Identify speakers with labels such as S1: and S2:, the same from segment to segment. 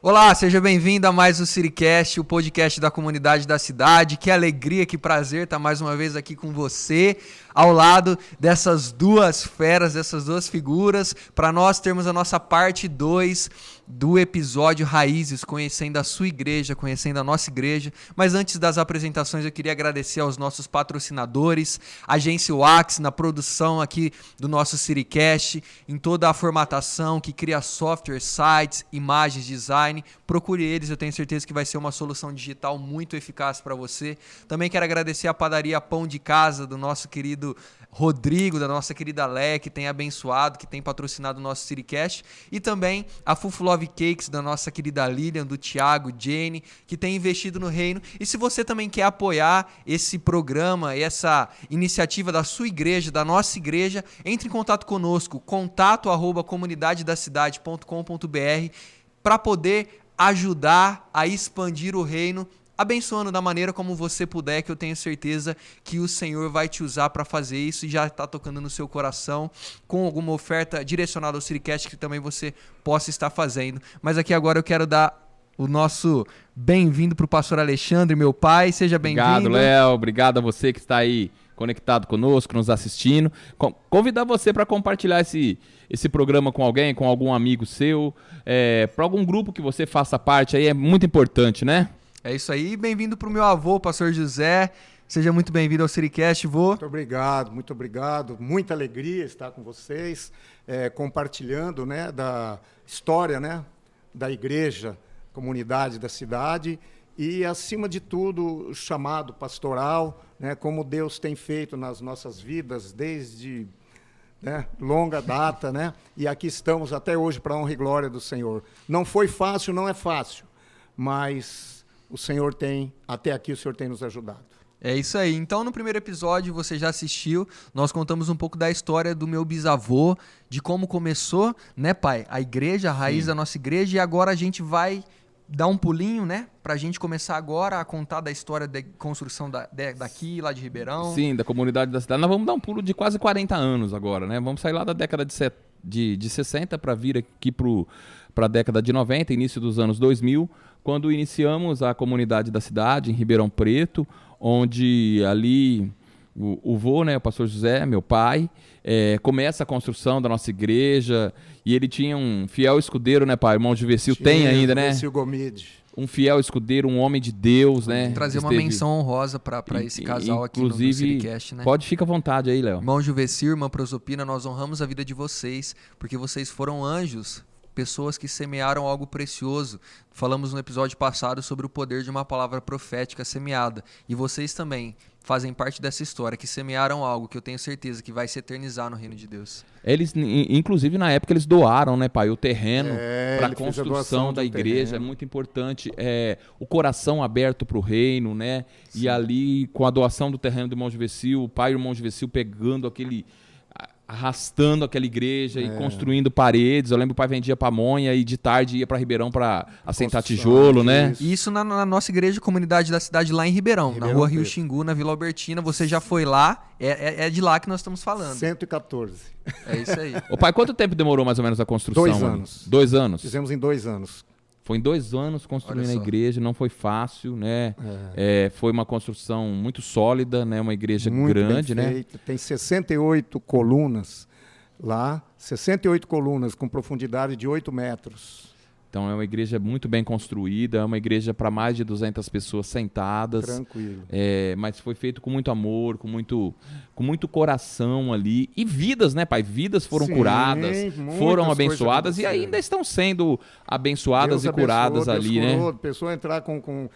S1: Olá, seja bem-vindo a mais o CityCast, o podcast da comunidade da cidade. Que alegria, que prazer estar mais uma vez aqui com você, ao lado dessas duas feras, dessas duas figuras, para nós termos a nossa parte 2 do episódio Raízes, conhecendo a sua igreja, conhecendo a nossa igreja. Mas antes das apresentações, eu queria agradecer aos nossos patrocinadores, a Agência Wax, na produção aqui do nosso CityCast, em toda a formatação, que cria software, sites, imagens, design. Procure eles, eu tenho certeza que vai ser uma solução digital muito eficaz para você. Também quero agradecer a padaria Pão de Casa, do nosso querido Rodrigo, da nossa querida Lé, que tem abençoado, que tem patrocinado o nosso CityCast, e também a Fufu Love Cakes, da nossa querida Lilian, do Thiago, Jenny, que tem investido no reino. E se você também quer apoiar esse programa, essa iniciativa da sua igreja, da nossa igreja, entre em contato conosco, contato@comunidadedacidade.com.br, para poder ajudar a expandir o reino, abençoando da maneira como você puder, que eu tenho certeza que o Senhor vai te usar para fazer isso e já está tocando no seu coração com alguma oferta direcionada ao CityCast que também você possa estar fazendo. Mas aqui agora eu quero dar o nosso bem-vindo para o pastor Alexandre, meu pai. Seja bem-vindo.
S2: Obrigado, Léo. Obrigado a você que está aí conectado conosco, nos assistindo. Convidar você para compartilhar esse programa com alguém, com algum amigo seu, para algum grupo que você faça parte aí, é muito importante, né?
S1: É isso aí. Bem-vindo para o meu avô, pastor José. Seja muito bem-vindo ao CityCast, vô.
S3: Muito obrigado, muito obrigado. Muita alegria estar com vocês, compartilhando, né, da história, né, da igreja, comunidade da cidade e, acima de tudo, o chamado pastoral, né, como Deus tem feito nas nossas vidas desde, né, longa data, né, e aqui estamos até hoje para a honra e glória do Senhor. Não foi fácil, não é fácil, mas o Senhor tem, até aqui o Senhor tem nos ajudado.
S1: É isso aí. Então, no primeiro episódio, você já assistiu, nós contamos um pouco da história do meu bisavô, de como começou, né, pai? A igreja, a raiz da nossa igreja, e agora a gente vai dar um pulinho, né, pra gente começar agora a contar da história da construção daqui, lá de Ribeirão.
S2: Sim, da comunidade da cidade. Nós vamos dar um pulo de quase 40 anos agora, né? Vamos sair lá da década de 60 para vir aqui para a década de 90, início dos anos 2000, quando iniciamos a comunidade da cidade, em Ribeirão Preto, onde ali o vô, né, o pastor José, meu pai, começa a construção da nossa igreja, e ele tinha um fiel escudeiro, né, pai? O irmão Juvecil tem ainda, né?
S3: Juvecil Gomide.
S2: Um fiel escudeiro, um homem de Deus, né?
S1: Trazer uma menção honrosa para esse casal aqui no CityCast, né?
S2: Fica à vontade aí, Léo.
S1: Irmão Juvecil, irmã Prosopina, nós honramos a vida de vocês, porque vocês foram anjos, pessoas que semearam algo precioso. Falamos no episódio passado sobre o poder de uma palavra profética semeada. E vocês também fazem parte dessa história, que semearam algo que eu tenho certeza que vai se eternizar no reino de Deus.
S2: Eles, inclusive, na época, eles doaram, né, pai, o terreno para a construção da igreja. Terreno. É muito importante. O coração aberto para o reino, né? Sim. E ali, com a doação do terreno do irmão Juvecil, o pai e o irmão Juvecil pegando arrastando aquela igreja e construindo paredes. Eu lembro que o pai vendia pamonha e de tarde ia para Ribeirão para assentar tijolo, né?
S1: Isso na nossa igreja, comunidade da cidade, lá em Ribeirão na rua Rio Xingu, na Vila Albertina. Você já foi lá, é de lá que nós estamos falando.
S3: 114.
S1: É isso aí.
S2: Ô pai, quanto tempo demorou mais ou menos a construção?
S3: 2 anos.
S2: 2 anos?
S3: Fizemos em 2 anos.
S2: Foi em 2 anos construindo a igreja, não foi fácil, né? Foi uma construção muito sólida, né? Uma igreja muito grande,
S3: bem feita. Tem 68 colunas lá, 68 colunas com profundidade de 8 metros.
S2: Então é uma igreja muito bem construída, é uma igreja para mais de 200 pessoas sentadas.
S3: Tranquilo.
S2: Mas foi feito com muito amor, com muito coração ali. E vidas, né, pai? Vidas foram curadas, foram abençoadas e ainda estão sendo abençoadas Deus e curadas Deus ali, curou,
S3: né? A pessoa entrar com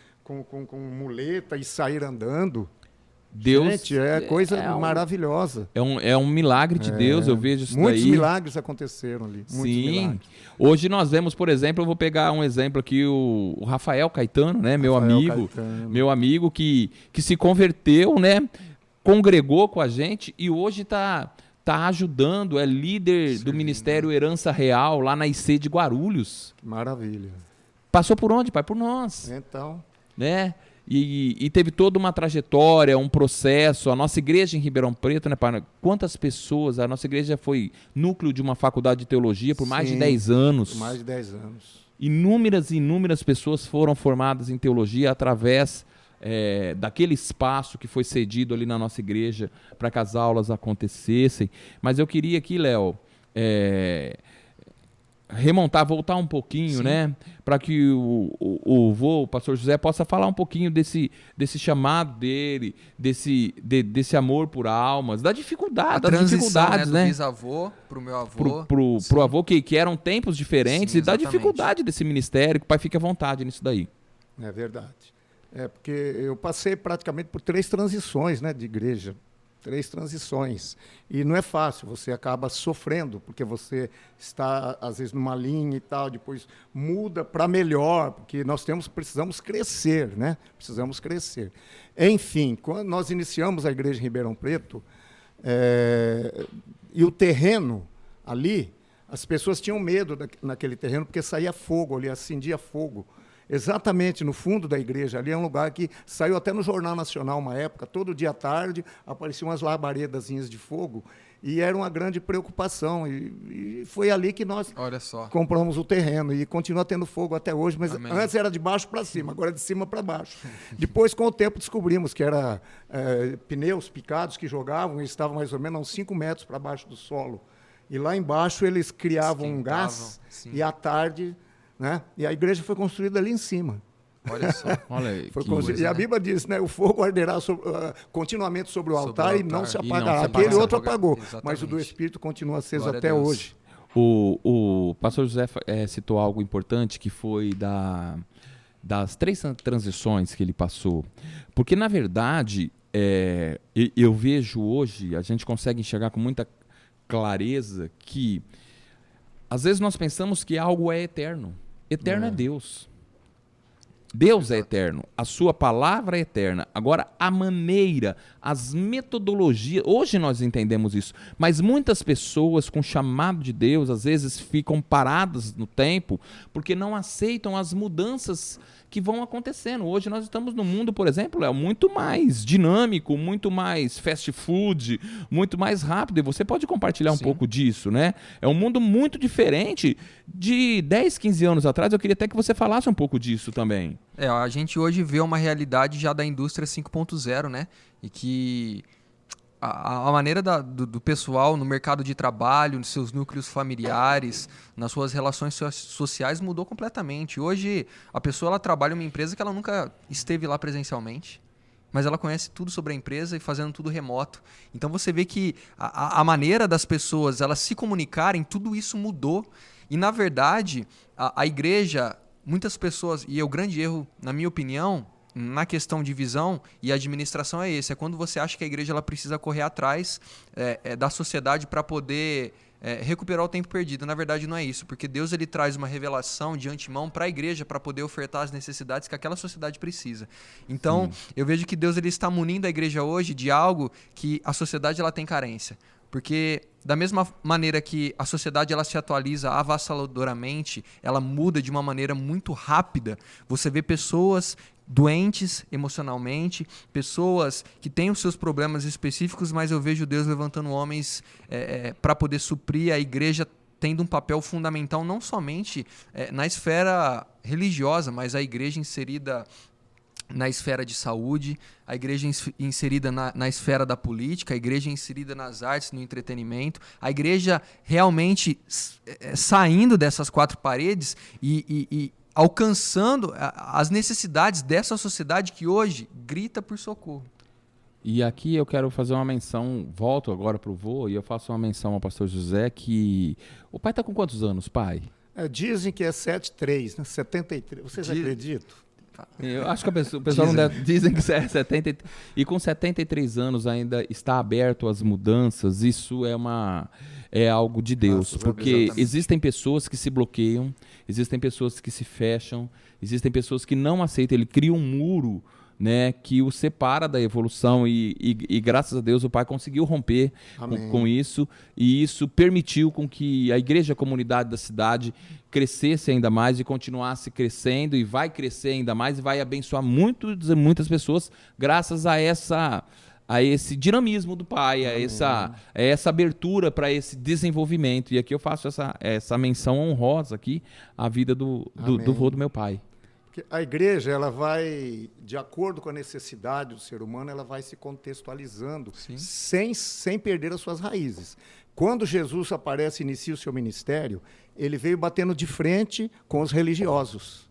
S3: muleta e sair andando.
S2: Deus,
S3: gente, coisa maravilhosa.
S2: É um milagre de Deus, eu vejo isso
S3: muitos
S2: daí.
S3: Muitos milagres aconteceram ali.
S2: Sim.
S3: Milagres.
S2: Hoje nós vemos, por exemplo, eu vou pegar um exemplo aqui, o Rafael Caetano, né? Meu amigo que se converteu, né? Congregou com a gente e hoje tá ajudando, é líder do Ministério Herança Real lá na IC de Guarulhos.
S3: Maravilha.
S2: Passou por onde, pai? Por nós.
S3: Então.
S2: Né? E teve toda uma trajetória, um processo. A nossa igreja em Ribeirão Preto, né, pai? Quantas pessoas? A nossa igreja foi núcleo de uma faculdade de teologia por mais de 10 anos.
S3: Por mais de 10 anos.
S2: inúmeras e inúmeras pessoas foram formadas em teologia através daquele espaço que foi cedido ali na nossa igreja para que as aulas acontecessem. Mas eu queria aqui, Léo, voltar um pouquinho, né, para que o pastor José possa falar um pouquinho desse chamado dele, desse amor por almas, das dificuldades,
S1: né, do bisavô pro meu avô,
S2: pro avô, que eram tempos diferentes, e da dificuldade desse ministério. Que o pai fique à vontade nisso daí.
S3: É verdade. Porque eu passei praticamente por 3 transições, né, de igreja. 3 transições. E não é fácil, você acaba sofrendo, porque você está, às vezes, numa linha e tal, depois muda para melhor, porque nós precisamos crescer, né? Precisamos crescer. Enfim, quando nós iniciamos a igreja em Ribeirão Preto, e o terreno ali, as pessoas tinham medo naquele terreno, porque saía fogo ali, acendia fogo. Exatamente no fundo da igreja, ali é um lugar que saiu até no Jornal Nacional uma época, todo dia à tarde apareciam umas labaredazinhas de fogo, e era uma grande preocupação, e foi ali que nós compramos o terreno, e continua tendo fogo até hoje, mas antes era de baixo para cima, agora é de cima para baixo. Depois, com o tempo, descobrimos que era pneus picados que jogavam, e estavam mais ou menos a uns 5 metros para baixo do solo, e lá embaixo eles criavam um gás, e à tarde... Né? E a igreja foi construída ali em cima.
S1: Olha só.
S2: Olha aí,
S3: e a Bíblia diz, né, o fogo arderá continuamente sobre o altar e não se apagará. Aquele outro apagou, mas o do Espírito continua aceso até hoje.
S2: O pastor José citou algo importante, que foi das 3 transições que ele passou. Porque, na verdade, eu vejo hoje, a gente consegue enxergar com muita clareza que, às vezes, nós pensamos que algo é eterno. Eterno é Deus. Deus é eterno, a sua palavra é eterna. Agora, a maneira, as metodologias, hoje nós entendemos isso, mas muitas pessoas com chamado de Deus, às vezes ficam paradas no tempo, porque não aceitam as mudanças que vão acontecendo. Hoje nós estamos num mundo, por exemplo, muito mais dinâmico, muito mais fast food, muito mais rápido, e você pode compartilhar um pouco disso, né? É um mundo muito diferente de 10, 15 anos atrás. Eu queria até que você falasse um pouco disso também.
S1: A gente hoje vê uma realidade já da indústria 5.0, né? E que a maneira do pessoal no mercado de trabalho, nos seus núcleos familiares, nas suas relações sociais mudou completamente. Hoje, a pessoa ela trabalha em uma empresa que ela nunca esteve lá presencialmente, mas ela conhece tudo sobre a empresa e fazendo tudo remoto. Então você vê que a maneira das pessoas elas se comunicarem, tudo isso mudou. E, na verdade, a igreja, muitas pessoas, e é o grande erro, na minha opinião, na questão de visão e administração é esse. É quando você acha que a igreja ela precisa correr atrás da sociedade para poder recuperar o tempo perdido. Na verdade, não é isso, porque Deus ele traz uma revelação de antemão para a igreja para poder ofertar as necessidades que aquela sociedade precisa. Então, eu vejo que Deus ele está munindo a igreja hoje de algo que a sociedade ela tem carência. Porque da mesma maneira que a sociedade ela se atualiza avassaladoramente, ela muda de uma maneira muito rápida, você vê pessoas doentes emocionalmente, pessoas que têm os seus problemas específicos, mas eu vejo Deus levantando homens para poder suprir a igreja, tendo um papel fundamental não somente na esfera religiosa, mas a igreja inserida na esfera de saúde, a igreja inserida na esfera da política, a igreja inserida nas artes, no entretenimento, a igreja realmente saindo dessas 4 paredes e alcançando as necessidades dessa sociedade que hoje grita por socorro.
S2: E aqui eu quero fazer uma menção, volto agora para o vô, e eu faço uma menção ao pastor José, que o pai está com quantos anos, pai?
S3: Dizem que é 73, né? 73. Vocês acreditam?
S2: Eu acho que o pessoal não deve, dizem que é 70, e com 73 anos ainda está aberto às mudanças. Isso é algo de Deus, porque existem pessoas que se bloqueiam, existem pessoas que se fecham, existem pessoas que não aceitam. Ele cria um muro, né, que o separa da evolução, e graças a Deus o pai conseguiu romper com isso, e isso permitiu com que a igreja, a comunidade da cidade crescesse ainda mais e continuasse crescendo, e vai crescer ainda mais e vai abençoar muitas pessoas graças a a esse dinamismo do pai, a essa abertura para esse desenvolvimento. E aqui eu faço essa menção honrosa aqui à vida do vô do meu pai.
S3: Porque a igreja, ela vai, de acordo com a necessidade do ser humano, ela vai se contextualizando sem perder as suas raízes. Quando Jesus aparece e inicia o seu ministério, ele veio batendo de frente com os religiosos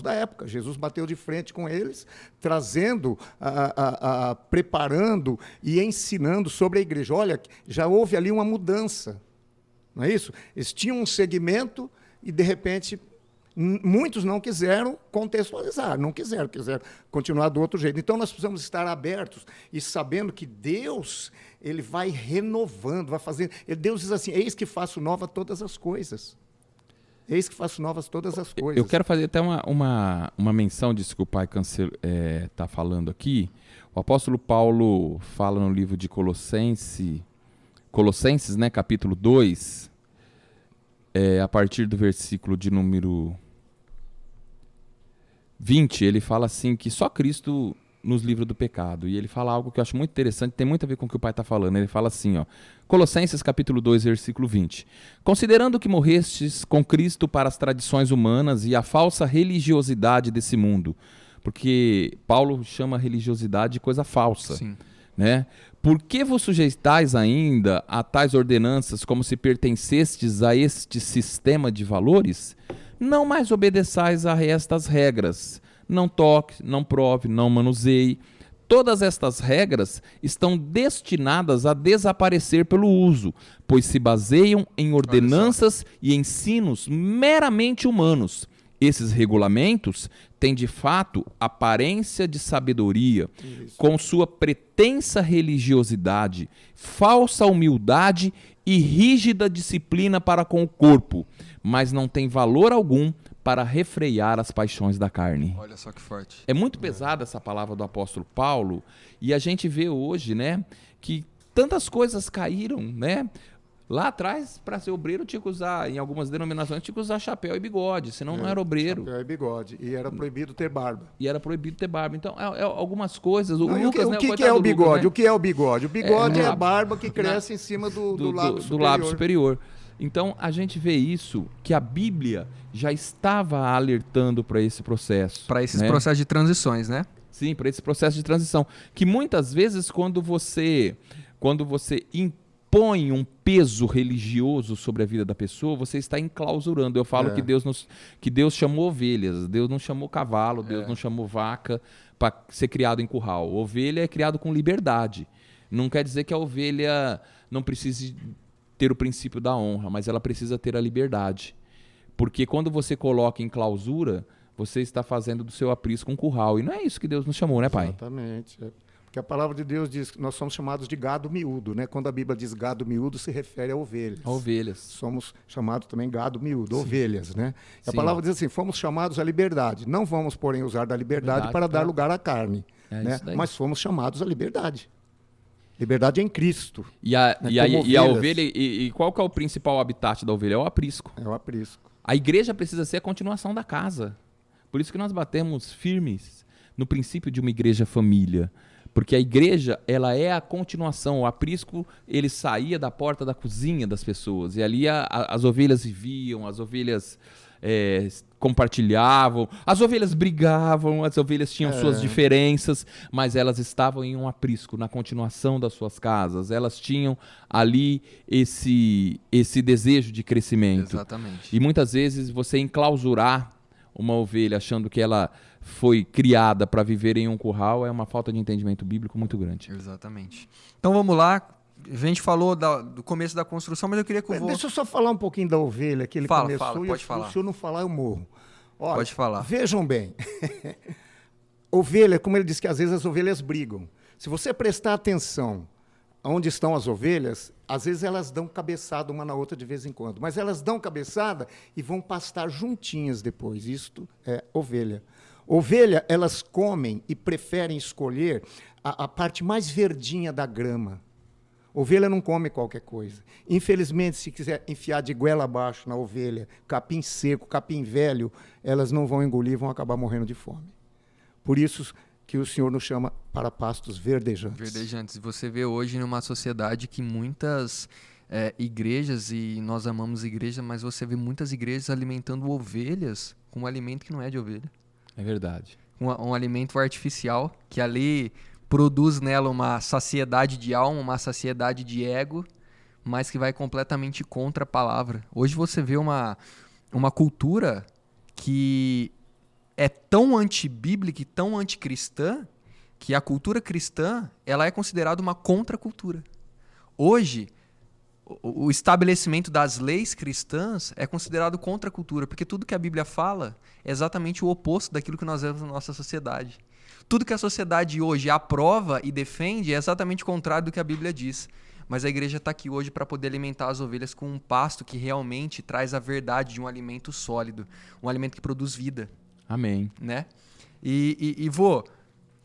S3: da época. Jesus bateu de frente com eles, trazendo, preparando e ensinando sobre a igreja. Olha, já houve ali uma mudança, não é isso? Eles tinham um segmento e, de repente, muitos não quiseram contextualizar, quiseram continuar do outro jeito. Então, nós precisamos estar abertos e sabendo que Deus, ele vai renovando, vai fazendo. Deus diz assim, eis que faço nova todas as coisas. Eis que faço novas todas as coisas.
S2: Eu quero fazer até uma menção disso que o pai está falando aqui. O apóstolo Paulo fala no livro de Colossenses, né, capítulo 2, a partir do versículo de número 20, ele fala assim que só Cristo nos livra do pecado. E ele fala algo que eu acho muito interessante, tem muito a ver com o que o pai está falando. Ele fala assim, Colossenses capítulo 2, versículo 20. Considerando que morrestes com Cristo para as tradições humanas e a falsa religiosidade desse mundo. Porque Paulo chama a religiosidade de coisa falsa.
S1: Sim.
S2: Né? Por que vos sujeitais ainda a tais ordenanças como se pertencestes a este sistema de valores? Não mais obedeçais a estas regras. Não toque, não prove, não manuseie. Todas estas regras estão destinadas a desaparecer pelo uso, pois se baseiam em ordenanças e ensinos meramente humanos. Esses regulamentos têm, de fato, aparência de sabedoria, com sua pretensa religiosidade, falsa humildade e rígida disciplina para com o corpo, mas não tem valor algum para refrear as paixões da carne.
S1: Olha só que forte.
S2: É muito pesada essa palavra do apóstolo Paulo, e a gente vê hoje, né, que tantas coisas caíram, né? Lá atrás, para ser obreiro, tinha que usar, em algumas denominações, tinha que usar chapéu e bigode, senão não era obreiro.
S3: Chapéu e bigode. E era proibido ter barba.
S2: Então, algumas coisas... O
S3: que é o bigode?
S2: Lucas, né?
S3: O que é o bigode? O bigode é a barba que cresce em cima do lábio superior.
S2: Então, a gente vê isso, que a Bíblia já estava alertando para esse processo.
S1: Para esses processos de transições, né?
S2: Sim, para esse processo de transição. Que muitas vezes, quando você impõe um peso religioso sobre a vida da pessoa, você está enclausurando. Eu falo que Deus chamou ovelhas, Deus não chamou cavalo, Deus não chamou vaca para ser criado em curral. Ovelha é criado com liberdade. Não quer dizer que a ovelha não precise ter o princípio da honra, mas ela precisa ter a liberdade. Porque quando você coloca em clausura, você está fazendo do seu aprisco um curral. E não é isso que Deus nos chamou, né, pai?
S3: Exatamente. Porque a palavra de Deus diz que nós somos chamados de gado miúdo, né? Quando a Bíblia diz gado miúdo, se refere a ovelhas.
S2: A ovelhas.
S3: Somos chamados também gado miúdo, ovelhas, né? E a palavra diz assim, fomos chamados à liberdade. Não vamos, porém, usar da liberdade para dar lugar à carne. Né? Mas fomos chamados à liberdade. Liberdade em Cristo.
S2: E a ovelha, e qual que é o principal habitat da ovelha? É o aprisco.
S3: É o aprisco.
S2: A igreja precisa ser a continuação da casa. Por isso que nós batemos firmes no princípio de uma igreja família. Porque a igreja, ela é a continuação. O aprisco, ele saía da porta da cozinha das pessoas. E ali as ovelhas viviam, as ovelhas compartilhavam, as ovelhas brigavam, as ovelhas tinham suas diferenças, mas elas estavam em um aprisco, na continuação das suas casas. Elas tinham ali esse desejo de crescimento.
S1: Exatamente.
S2: E muitas vezes você enclausurar uma ovelha achando que ela foi criada para viver em um curral é uma falta de entendimento bíblico muito grande.
S1: Exatamente. Então vamos lá. A gente falou do começo da construção, mas eu queria que o vô...
S3: Deixa eu só falar um pouquinho da ovelha que ele começou.
S1: Pode falar.
S3: Se o senhor não falar, eu morro. Olha,
S1: pode falar.
S3: Vejam bem. Ovelha, como ele disse que às vezes as ovelhas brigam. Se você prestar atenção onde estão as ovelhas, às vezes elas dão cabeçada uma na outra de vez em quando. Mas elas dão cabeçada e vão pastar juntinhas depois. Isto é ovelha. Ovelha, elas comem e preferem escolher a parte mais verdinha da grama. Ovelha não come qualquer coisa. Infelizmente, se quiser enfiar de goela abaixo na ovelha, capim seco, capim velho, elas não vão engolir, vão acabar morrendo de fome. Por isso, que o Senhor nos chama para pastos verdejantes.
S1: Verdejantes. Você vê hoje numa sociedade que muitas igrejas, e nós amamos igreja, mas você vê muitas igrejas alimentando ovelhas com um alimento que não é de ovelha.
S2: É verdade.
S1: Um alimento artificial que ali produz nela uma saciedade de alma, uma saciedade de ego, mas que vai completamente contra a palavra. Hoje você vê uma cultura que é tão antibíblica e tão anticristã que a cultura cristã ela é considerada uma contracultura. Hoje, o estabelecimento das leis cristãs é considerado contracultura, porque tudo que a Bíblia fala é exatamente o oposto daquilo que nós vemos na nossa sociedade. Tudo que a sociedade hoje aprova e defende é exatamente o contrário do que a Bíblia diz. Mas a igreja está aqui hoje para poder alimentar as ovelhas com um pasto que realmente traz a verdade de um alimento sólido, um alimento que produz vida.
S2: Amém.
S1: Né? E vô,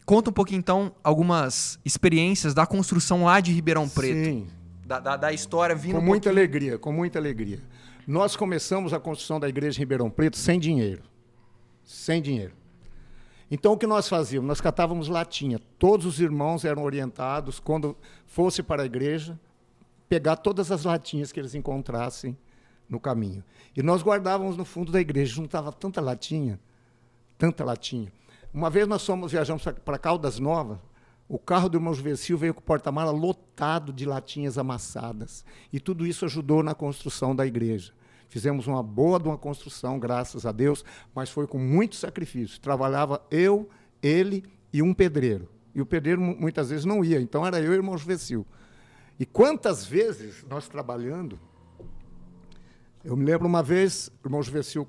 S1: conta um pouquinho então algumas experiências da construção lá de Ribeirão Preto.
S3: Sim.
S1: Da história vindo
S3: Com muita alegria, com muita alegria. Nós começamos a construção da igreja em Ribeirão Preto sem dinheiro. Sem dinheiro. Então, o que nós fazíamos? Nós catávamos latinha. Todos os irmãos eram orientados, quando fosse para a igreja, pegar todas as latinhas que eles encontrassem no caminho. E nós guardávamos no fundo da igreja. Juntava tanta latinha, tanta latinha. Uma vez nós viajamos para Caldas Novas, o carro do irmão Juvencil veio com o porta-mala lotado de latinhas amassadas. E tudo isso ajudou na construção da igreja. Fizemos uma boa de uma construção, graças a Deus, mas foi com muito sacrifício. Trabalhava eu, ele e um pedreiro. E o pedreiro muitas vezes não ia, então era eu e o irmão Juvencil. E quantas vezes nós trabalhando... Eu me lembro uma vez, o irmão Juvencil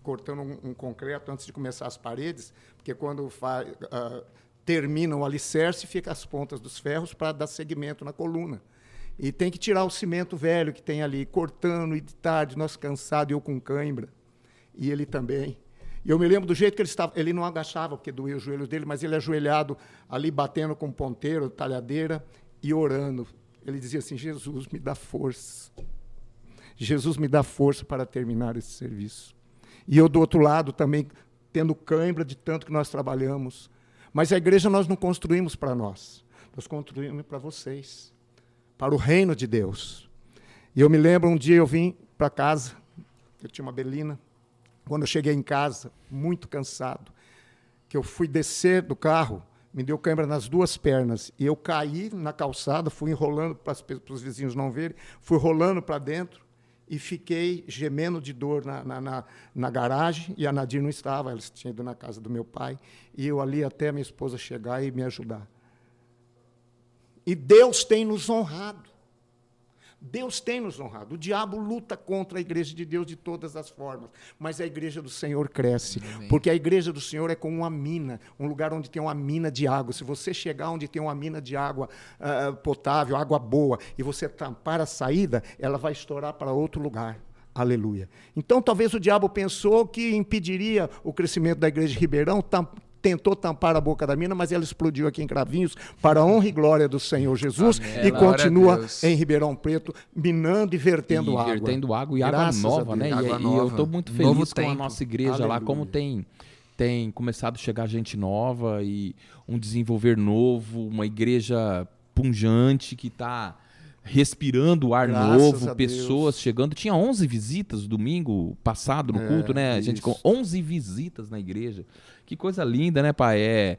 S3: cortando um concreto antes de começar as paredes, porque quando termina o alicerce, fica as pontas dos ferros para dar segmento na coluna. E tem que tirar o cimento velho que tem ali, cortando, e de tarde, nós cansados, eu com cãibra, e ele também. E eu me lembro do jeito que ele estava, ele não agachava, porque doía os joelhos dele, mas ele ajoelhado ali, batendo com ponteiro, talhadeira, e orando. Ele dizia assim, Jesus, me dá força. Jesus, me dá força para terminar esse serviço. E eu, do outro lado, também, tendo cãibra de tanto que nós trabalhamos. Mas a igreja nós não construímos para nós construímos para vocês, para o reino de Deus. E eu me lembro, um dia eu vim para casa, eu tinha uma Belina, quando eu cheguei em casa, muito cansado, que eu fui descer do carro, me deu cãibra nas duas pernas, e eu caí na calçada, fui enrolando para os vizinhos não verem, fui rolando para dentro, e fiquei gemendo de dor na garagem, e a Nadir não estava, ela tinha ido na casa do meu pai, e eu ali até minha esposa chegar e me ajudar. E Deus tem nos honrado. Deus tem nos honrado. O diabo luta contra a igreja de Deus de todas as formas, mas a igreja do Senhor cresce, porque a igreja do Senhor é como uma mina, um lugar onde tem uma mina de água. Se você chegar onde tem uma mina de água potável, água boa, e você tampar a saída, ela vai estourar para outro lugar. Aleluia. Então, talvez o diabo pensou que impediria o crescimento da igreja de Ribeirão, tentou tampar a boca da mina, mas ela explodiu aqui em Cravinhos, para a honra e glória do Senhor Jesus,
S1: Amém.
S3: E continua em Ribeirão Preto, minando e vertendo água.
S2: Vertendo água e
S3: Graças
S2: água nova, né?
S1: Água
S2: E
S1: nova.
S2: eu estou muito
S1: Novo
S2: feliz com a
S1: tempo.
S2: nossa igreja.
S3: Aleluia.
S2: Lá, como tem começado a chegar gente nova e um desenvolver novo, uma igreja punjante que está respirando ar
S3: Graças
S2: novo,
S3: a
S2: pessoas
S3: Deus.
S2: chegando. Tinha 11 visitas domingo passado no culto, né? A gente com 11 visitas na igreja. Que coisa linda, né, pai?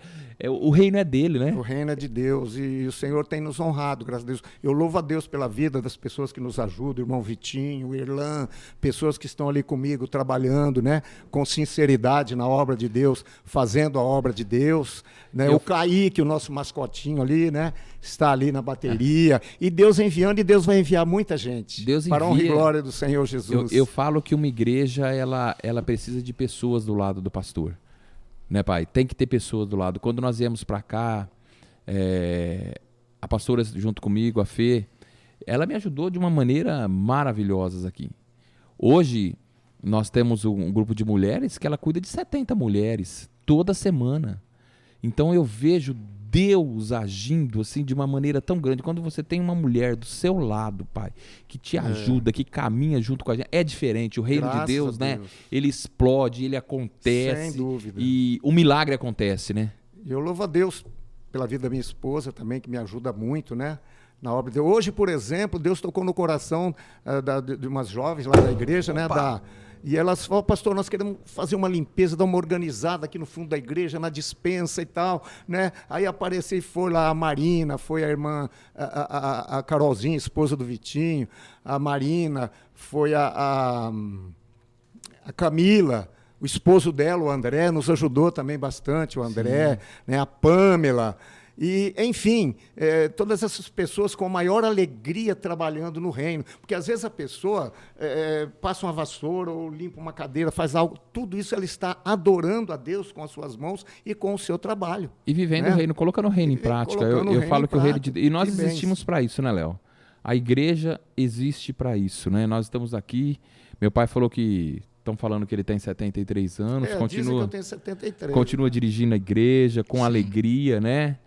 S2: O reino é dele, né?
S3: O reino é de Deus e o Senhor tem nos honrado, graças a Deus. Eu louvo a Deus pela vida das pessoas que nos ajudam, o irmão Vitinho, o Irlan, pessoas que estão ali comigo trabalhando, né, com sinceridade na obra de Deus, fazendo a obra de Deus, né? O Kaique, o nosso mascotinho ali, né, está ali na bateria, e Deus enviando, e Deus vai enviar muita gente.
S2: Deus
S3: para a honra e
S2: envia.
S3: glória do Senhor Jesus.
S2: Eu falo que uma igreja, ela precisa de pessoas do lado do pastor. Né, pai? Tem que ter pessoas do lado. Quando nós viemos para cá, a pastora junto comigo, a Fê, ela me ajudou de uma maneira maravilhosa aqui. Hoje, nós temos um grupo de mulheres que ela cuida de 70 mulheres toda semana. Então, eu vejo Deus agindo assim de uma maneira tão grande. Quando você tem uma mulher do seu lado, pai, que te ajuda, que caminha junto com a gente, é diferente. O reino
S3: Graças
S2: de Deus,
S3: a
S2: né?
S3: Deus.
S2: Ele explode, ele acontece.
S3: Sem dúvida.
S2: E o milagre acontece, né?
S3: Eu louvo a Deus pela vida da minha esposa também, que me ajuda muito, né? Na obra de Deus. Hoje, por exemplo, Deus tocou no coração de umas jovens lá da igreja, né? E elas falaram, pastor, nós queremos fazer uma limpeza, dar uma organizada aqui no fundo da igreja, na despensa e tal, né? Aí apareceu e foi lá a Marina, foi a irmã, a Carolzinha, esposa do Vitinho, a Marina, foi a Camila, o esposo dela, o André, nos ajudou também bastante, o André, né? A Pâmela. E, enfim, todas essas pessoas com a maior alegria trabalhando no reino. Porque, às vezes, a pessoa passa uma vassoura ou limpa uma cadeira, faz algo. Tudo isso ela está adorando a Deus com as suas mãos e com o seu trabalho.
S2: E vivendo
S3: né?
S2: o reino, colocando o reino em prática. Eu falo que o reino de... E nós existimos para isso, né, Léo? A igreja existe para isso, né? Nós estamos aqui. Meu pai falou que... Estão falando que ele tem 73 anos.
S3: Dizem que eu tenho 73.
S2: Continua dirigindo a igreja com alegria, né?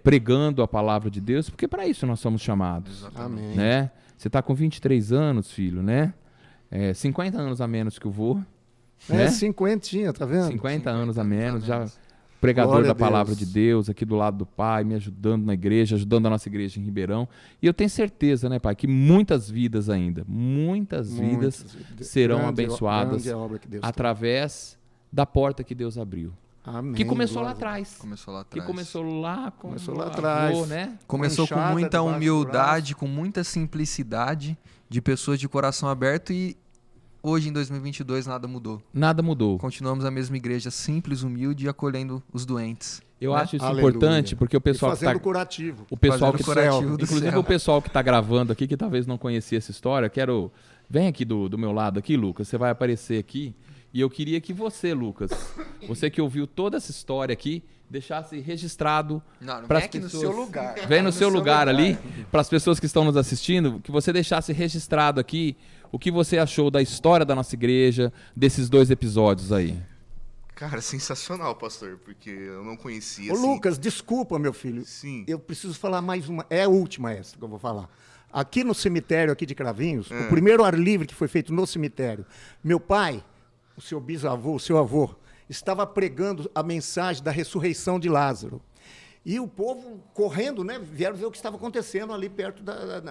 S2: Pregando a palavra de Deus, porque para isso nós somos chamados.
S3: Amém.
S2: Né? Você está com 23 anos, filho, né? 50 anos a menos que o vô. Né?
S3: 50, tá vendo?
S2: 50 anos a menos, já pregador
S3: Glória
S2: da
S3: a Deus.
S2: palavra de Deus, aqui do lado do Pai, me ajudando na igreja, ajudando a nossa igreja em Ribeirão. E eu tenho certeza, né, Pai, que muitas vidas ainda, muitas vidas serão abençoadas através da porta que Deus abriu.
S3: Amém.
S2: Que começou lá atrás.
S1: Começou lá atrás.
S2: Que começou lá com
S3: Começou lá
S2: o
S3: atrás.
S2: avô, né?
S1: Começou com
S3: Manchada
S1: muita
S3: debaixo do
S1: humildade, com muita simplicidade, de pessoas de coração aberto, e hoje, em 2022, nada mudou.
S2: Nada mudou.
S1: Continuamos a mesma igreja simples, humilde e acolhendo os doentes.
S2: Eu acho isso
S3: Aleluia.
S2: importante, porque o pessoal
S3: E
S2: que
S3: fazendo
S2: tá...
S3: curativo.
S2: O pessoal
S1: Fazendo
S2: que
S1: curativo do
S2: inclusive
S1: céu.
S2: o pessoal que está gravando aqui, que talvez não conhecia essa história, vem aqui do meu lado aqui, Lucas, você vai aparecer aqui, e eu queria que você, Lucas, você que ouviu toda essa história aqui, deixasse registrado para as pessoas.
S1: no seu lugar.
S2: Vem no seu lugar ali, para as pessoas que estão nos assistindo, que você deixasse registrado aqui o que você achou da história da nossa igreja, desses 2 episódios aí.
S4: Cara, sensacional, pastor, porque eu não conhecia.
S3: Ô,
S4: assim.
S3: Lucas, desculpa, meu filho.
S4: Sim.
S3: Eu preciso falar mais uma. É a última essa que eu vou falar. Aqui no cemitério aqui de Cravinhos, o primeiro ar livre que foi feito no cemitério, meu pai, o seu bisavô, o seu avô, estava pregando a mensagem da ressurreição de Lázaro. E o povo correndo, né, vieram ver o que estava acontecendo ali perto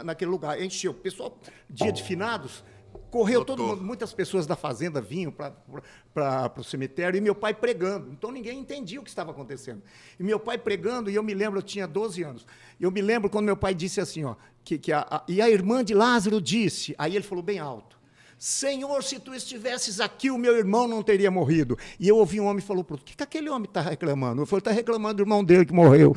S3: naquele lugar. Encheu. O pessoal, dia de finados, correu
S4: Lotou.
S3: todo mundo. Muitas pessoas da fazenda vinham para o cemitério e meu pai pregando. Então ninguém entendia o que estava acontecendo. E meu pai pregando, e eu me lembro, eu tinha 12 anos. Eu me lembro quando meu pai disse assim, ó, e a irmã de Lázaro disse, aí ele falou bem alto: Senhor, se tu estivesses aqui, o meu irmão não teria morrido. E eu ouvi um homem e falou, o que aquele homem está reclamando? Eu falei, está reclamando do irmão dele que morreu.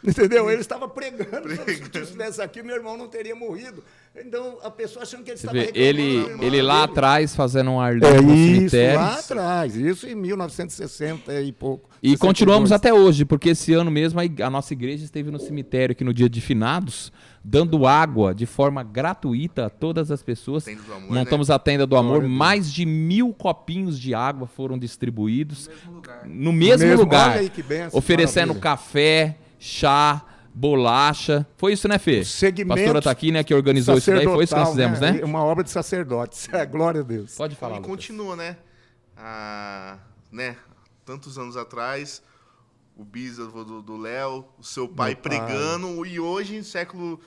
S3: Entendeu? Ele estava pregando. Se tu estivesse aqui, meu irmão não teria morrido. Então, a pessoa achando que ele estava reclamando.
S2: Ele lá
S3: dele.
S2: atrás fazendo um ar livre no
S3: Isso,
S2: cemitério.
S3: lá atrás. Isso em 1960 e pouco.
S2: E
S3: 62.
S2: continuamos até hoje, porque esse ano mesmo a nossa igreja esteve no cemitério aqui no dia de finados, dando água de forma gratuita a todas as pessoas.
S4: Tenda do amor,
S2: Montamos a tenda do amor,
S3: Glória a Deus.
S2: mais de 1000 copinhos de água foram distribuídos no
S3: mesmo-
S2: mesmo lugar,
S3: olha aí que bênção,
S2: oferecendo
S3: maravilha.
S2: café, chá, bolacha. Foi isso, né, Fê?
S3: O segmento
S2: A pastora tá aqui, né, que organizou isso daí. Foi isso que nós fizemos, né?
S3: Uma obra de sacerdotes. Glória a Deus.
S2: Pode falar,
S4: E
S2: Lucas.
S4: continua, né? Tantos anos atrás, o bisavô do Léo, o seu pai
S3: Meu pai.
S4: pregando, e hoje, século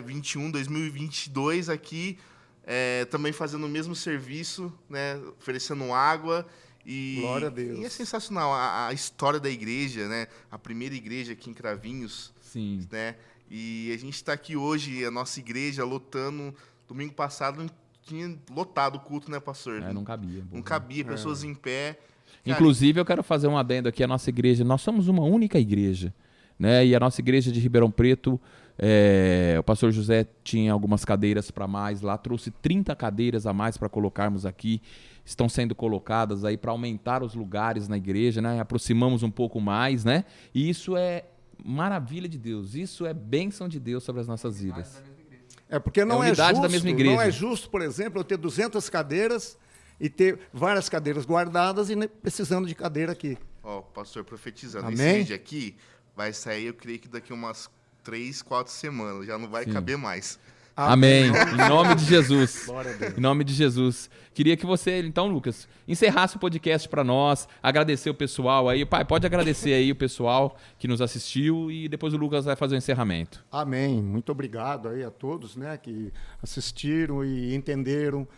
S4: 21, 2022, aqui, também fazendo o mesmo serviço, né? Oferecendo água. E,
S3: Glória a Deus.
S4: E é sensacional a história da igreja, né? A primeira igreja aqui em Cravinhos,
S2: Sim.
S4: né? E a gente está aqui hoje, a nossa igreja lotando. Domingo passado não tinha lotado o culto, né, pastor?
S2: Não cabia.
S4: Não cabia, pessoas em pé. Cara,
S2: Inclusive, eu quero fazer um adendo aqui à nossa igreja. Nós somos uma única igreja, né? E a nossa igreja de Ribeirão Preto, o pastor José tinha algumas cadeiras para mais lá, trouxe 30 cadeiras a mais para colocarmos aqui. Estão sendo colocadas aí para aumentar os lugares na igreja, né? Aproximamos um pouco mais, né? E isso é maravilha de Deus. Isso é bênção de Deus sobre as nossas vidas.
S3: Porque não é
S2: unidade
S3: justo,
S2: da mesma igreja.
S3: não é justo, por exemplo, eu ter 200 cadeiras e ter várias cadeiras guardadas e precisando de cadeira aqui.
S4: Ó, pastor, profetizando.
S3: Amém?
S4: Esse vídeo aqui vai sair, eu creio que daqui umas 3, 4 semanas. Já não vai caber mais.
S2: Amém. Em nome de Jesus.
S3: Glória a Deus.
S2: Em nome de Jesus. Queria que você, então, Lucas, encerrasse o podcast para nós, agradecer o pessoal aí. Pai, pode agradecer aí o pessoal que nos assistiu e depois o Lucas vai fazer o encerramento.
S3: Amém. Muito obrigado aí a todos, né, que assistiram e entenderam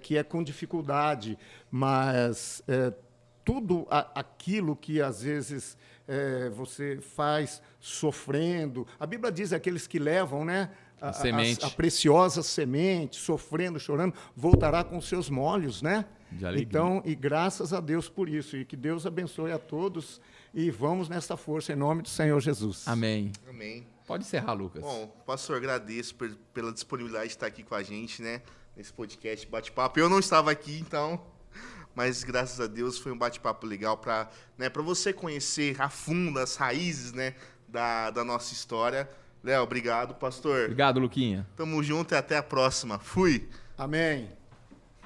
S3: que é com dificuldade, mas tudo aquilo que às vezes você faz sofrendo. A Bíblia diz aqueles que levam, né, a preciosa semente, sofrendo, chorando, voltará com seus molhos, né?
S2: De alegria.
S3: Então, e graças a Deus por isso, e que Deus abençoe a todos, e vamos nessa força em nome do Senhor Jesus.
S2: Amém.
S4: Amém.
S2: Pode encerrar, Lucas.
S4: Bom, pastor, agradeço pela disponibilidade de estar aqui com a gente, né? Nesse podcast bate-papo. Eu não estava aqui, então, mas graças a Deus foi um bate-papo legal para você conhecer a fundo as raízes, né, da nossa história. Léo, obrigado, pastor.
S2: Obrigado, Luquinha.
S4: Tamo junto e até a próxima. Fui.
S3: Amém.